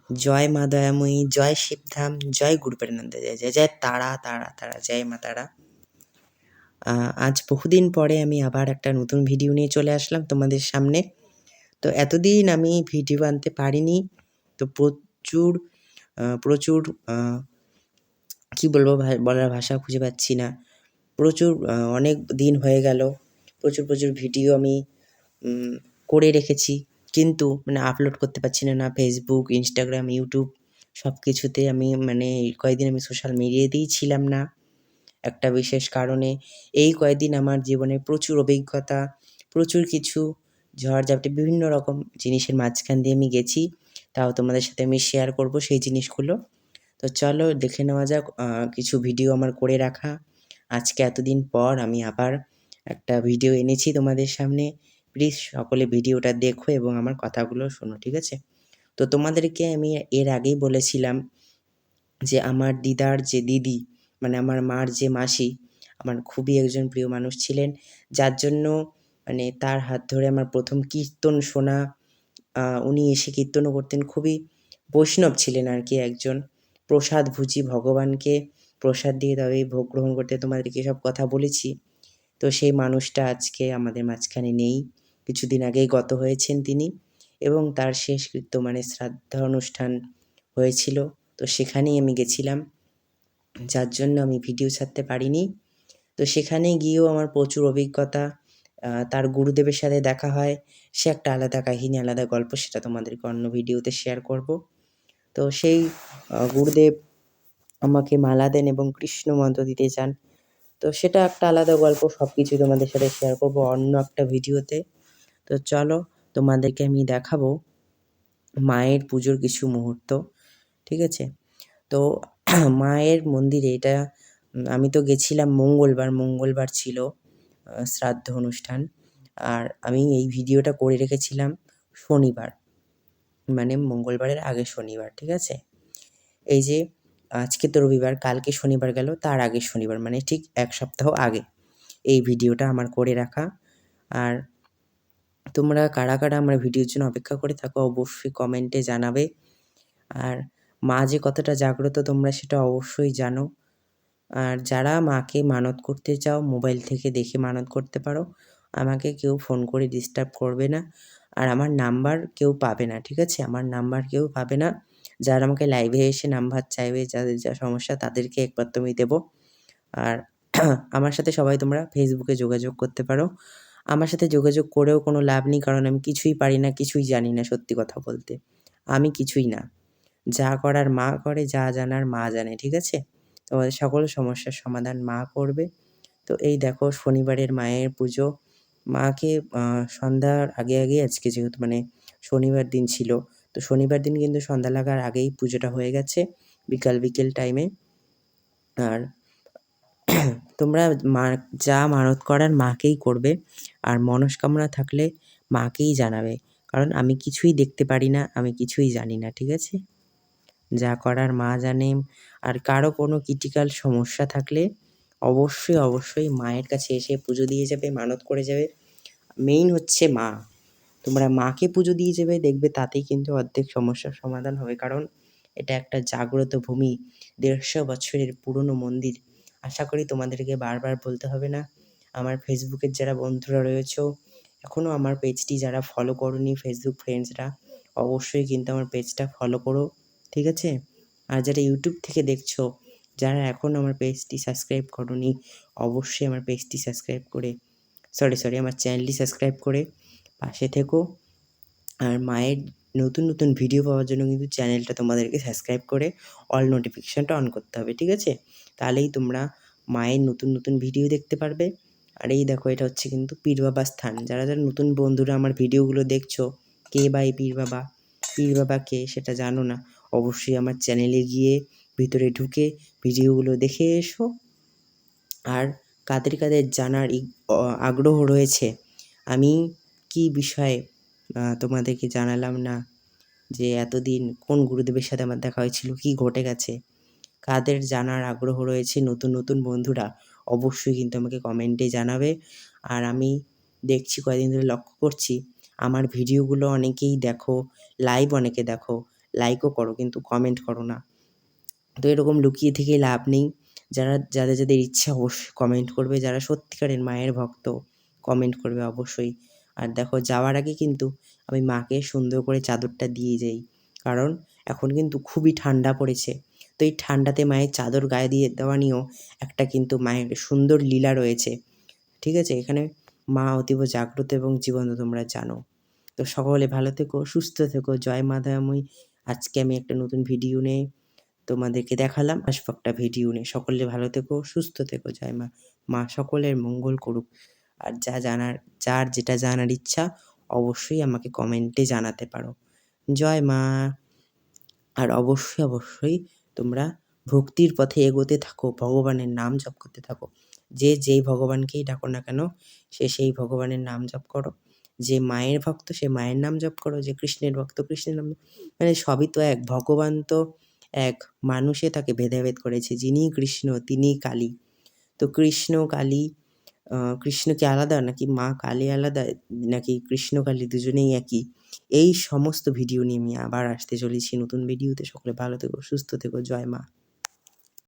জয় মা দয়াময়ী, জয় শিবধাম, জয় গুরু প্রেমানন্দ, জয় জয় জয় তারা তারা তারা, জয় মা তারা। আজ বহুদিন পরে আমি আবার একটা নতুন ভিডিও নিয়ে চলে আসলাম তোমাদের সামনে। তো এতদিন আমি ভিডিও আনতে পারিনি, তো প্রচুর প্রচুর কী বলবো, বলার ভাষা খুঁজে পাচ্ছি না। প্রচুর অনেক দিন হয়ে গেল, প্রচুর ভিডিও আমি করে রেখেছি, কিন্তু মানে আপলোড করতে পারছি না। ফেসবুক, ইনস্টাগ্রাম, ইউটিউব সব কিছুতে আমি এই কয়েকদিন আমি সোশ্যাল মিডিয়াতেই ছিলাম না একটা বিশেষ কারণে। এই কয়েকদিন আমার জীবনে প্রচুর অভিজ্ঞতা, প্রচুর কিছু ঝড়-ঝাপটা, বিভিন্ন রকম জিনিসের মাঝখান দিয়ে আমি গেছি। তাও তোমাদের সাথে আমি শেয়ার করব সেই জিনিসগুলো। তো চলো দেখে নেওয়া যাক কিছু ভিডিও আমার করে রাখা। আজকে এতদিন পর আমি আবার একটা ভিডিও এনেছি তোমাদের সামনে। প্লিজ সকলে ভিডিওটা দেখো এবং আমার কথাগুলো শোনো, ঠিক আছে? তো তোমাদেরকে আমি এর আগেই বলেছিলাম যে আমার দিদার যে দিদি, মানে আমার মার যে মাসি, আমার খুবই একজন প্রিয় মানুষ ছিলেন, যার জন্য তার হাত ধরে আমার প্রথম কীর্তন শোনা। উনি এসে কীর্তনও করতেন, খুবই বৈষ্ণব ছিলেন আর কি একজন। প্রসাদভুজি, ভগবানকে প্রসাদ দিয়ে তবেই ভোগ গ্রহণ করতে, তোমাদেরকে সব কথা বলেছি। তো সেই মানুষটা আজকে আমাদের মাঝখানে নেই, কিছুদিন আগেই গত হয়েছেন তিনি, এবং তার শেষকৃত্য শ্রাদ্ধ অনুষ্ঠান হয়েছিল। তো সেখানেই আমি গেছিলাম, যার জন্য আমি ভিডিও ছাড়তে পারিনি। তো সেখানে গিয়েও আমার প্রচুর অভিজ্ঞতা। তার গুরুদেবের সাথে দেখা হয়, সে একটা আলাদা কাহিনী, আলাদা গল্প, সেটা তোমাদেরকে অন্য ভিডিওতে শেয়ার করব। তো সেই গুরুদেব আমাকে মালা দেন এবং কৃষ্ণ মন্ত্র দিতে চান। তো সেটা একটা আলাদা গল্প, সব কিছু তোমাদের সাথে শেয়ার করব অন্য একটা ভিডিওতে। তো চলো তোমাদেরকে আমি দেখাবো মায়ের পুজোর কিছু মুহূর্ত, ঠিক আছে? তো মায়ের মন্দিরে এটা আমি তো গেছিলাম মঙ্গলবার ছিল শ্রাদ্ধ অনুষ্ঠান, আর আমি এই ভিডিওটা করে রেখেছিলাম শনিবার, মঙ্গলবারের আগে শনিবার, ঠিক আছে? এই যে আজকে তো রবিবার, কালকে শনিবার গেল, তার আগের শনিবার, ঠিক 1 সপ্তাহ আগে এই ভিডিওটা আমার করে রাখা। আর তোমরা কারা কারা আমার ভিডিওর জন্য অপেক্ষা করে থাকো অবশ্যই কমেন্টে জানাবে। আর মা যে কতটা জাগ্রত তোমরা সেটা অবশ্যই জানো। আর যারা মাকে মানত করতে চাও, মোবাইল থেকে দেখে মানত করতে পারো। আমাকে কেউ ফোন করে ডিস্টার্ব করবে না, আর আমার নাম্বার কেউ পাবে না, ঠিক আছে? আমার নাম্বার কেউ পাবে না। যারা আমাকে লাইভে এসে নাম্বার চাইবে, যাদের যা সমস্যা, তাদেরকে একমাত্র আমি দেবো। আর আমার সাথে সবাই তোমরা ফেসবুকে যোগাযোগ করতে পারো। আমার সাথে যোগাযোগ করেও কোনো লাভ নেই, কারণ আমি কিছুই পারি না, কিছুই জানি না, সত্যি কথা বলতে। আমি কিছুই না। যা করার মা করে, যা জানার মা জানে, ঠিক আছে? তোমাদের সকল সমস্যার সমাধান মা করবে। তো এই দেখো শনিবারের মায়ের পুজো। মাকে সন্ধ্যার আগে আজকে যেহেতু শনিবার দিন ছিল, তো শনিবার দিন কিন্তু সন্ধ্যা লাগার আগেই পুজোটা হয়ে গেছে, বিকেল টাইমে। আর তোমরা যা মানত করার মাকেই করবে, আর মনস্কামনা থাকলে মাকেই জানাবে, কারণ আমি কিছুই দেখতে পারি না, আমি কিছুই জানি না, ঠিক আছে? যা করার মা জানে। আর কারো কোনো ক্রিটিক্যাল সমস্যা থাকলে অবশ্যই মায়ের কাছে এসে পুজো দিয়ে যাবে, মানত করে যাবে। মেইন হচ্ছে মা। তোমরা মাকে পুজো দিয়ে যাবে, দেখবে তাতেই কিন্তু অর্ধেক সমস্যার সমাধান হবে, কারণ এটা একটা জাগ্রত ভূমি, 150 বছরের পুরনো মন্দির। আশা করি তোমাদেরকে বারবার বলতে হবে না। আমার ফেসবুকের যারা বন্ধুরা রয়েছো, এখনও আমার পেজটি যারা ফলো করোনি, ফেসবুক ফ্রেন্ডসরা, অবশ্যই কিন্তু আমার পেজটা ফলো করো, ঠিক আছে? আর যারা ইউটিউব থেকে দেখছো, যারা এখনও আমার পেজটি সাবস্ক্রাইব করোনি, অবশ্যই আমার পেজটি সাবস্ক্রাইব করে, আমার চ্যানেলটি সাবস্ক্রাইব করে পাশে থেকো। আর মায়ের নতুন ভিডিও পাওয়ার জন্য কিন্তু চ্যানেলটা তোমাদেরকে সাবস্ক্রাইব করে অল নোটিফিকেশানটা অন করতে হবে, ঠিক আছে? তাহলেই তোমরা মায়ের নতুন ভিডিও দেখতে পারবে। আর এই দেখো, এটা হচ্ছে কিন্তু পীর বাবার স্থান। যারা নতুন বন্ধুরা আমার ভিডিওগুলো দেখছো, কে বা এই পীর বাবা কে সেটা জানো না, অবশ্যই আমার চ্যানেলে গিয়ে ভিতরে ঢুকে ভিডিওগুলো দেখে এসো। আর কাদের জানার আগ্রহ রয়েছে আমি কি বিষয়ে তোমাদেরকে জানালাম না, যে এতদিন কোন গুরুদেবের সাথে আমার দেখা হয়েছিল, কি ঘটে গেছে, কাদের জানার আগ্রহ রয়েছে, নতুন বন্ধুরা, অবশ্যই কিন্তু আমাকে কমেন্টে জানাবে। আর আমি দেখছি, কয়েকদিন ধরে লক্ষ্য করছি আমার ভিডিওগুলো অনেকেই দেখো, লাইভ অনেকে দেখো, লাইকও করো কিন্তু কমেন্ট করো না। তো এরকম লুকিয়ে থেকে লাভ নেই। যাদের ইচ্ছা অবশ্যই কমেন্ট করবে, যারা সত্যিকারের মায়ের ভক্ত কমেন্ট করবে অবশ্যই। আর দেখো যাওয়ার আগে কিন্তু আমি মাকে সুন্দর করে চাদরটা দিয়ে যাই, কারণ এখন কিন্তু খুবই ঠান্ডা পড়েছে। তো এই ঠান্ডাতে মায়ের চাদর গায়ে দিয়ে দেওয়া নিয়েও একটা কিন্তু মায়ের সুন্দর লীলা রয়েছে, ঠিক আছে? এখানে মা অতীব জাগ্রত এবং জীবন্ত, তোমরা জানো। তো সকলে ভালো থেকো, সুস্থ থেকো, জয় মা দয়াময়ী। আজকে আমি একটা নতুন ভিডিও নিয়ে তোমাদেরকে দেখালাম, আসবো একটা ভিডিও নিয়ে। সকলে ভালো থেকো, সুস্থ থেকো, জয় মা। মা সকলের মঙ্গল করুক। আর যার যেটা জানার ইচ্ছা অবশ্যই আমাকে কমেন্টে জানাতে পারো। জয় মা। আর অবশ্যই তোমরা ভক্তির পথে এগোতে থাকো, ভগবানের নাম জপ করতে থাকো। যে যেই ভগবানকেই ডাকো না কেন, সে সেই ভগবানের নাম জপ করো। যে মায়ের ভক্ত সে মায়ের নাম জপ করো, যে কৃষ্ণের ভক্ত কৃষ্ণের নাম, মানে সবই তো এক। ভগবান তো এক, মানুষে তাকে ভেদাভেদ করেছে। যিনি কৃষ্ণ তিনিই কালী। তো কৃষ্ণ কালী, কৃষ্ণ কি আলাদা নাকি মা কালী আলাদা, নাকি কৃষ্ণ কালী দুজনেই একই? এই সমস্ত ভিডিও নিয়ে আমি আবার আসতে চলেছি নতুন ভিডিওতে। সকলে ভালো থেকো, সুস্থ থেকো, জয় মা।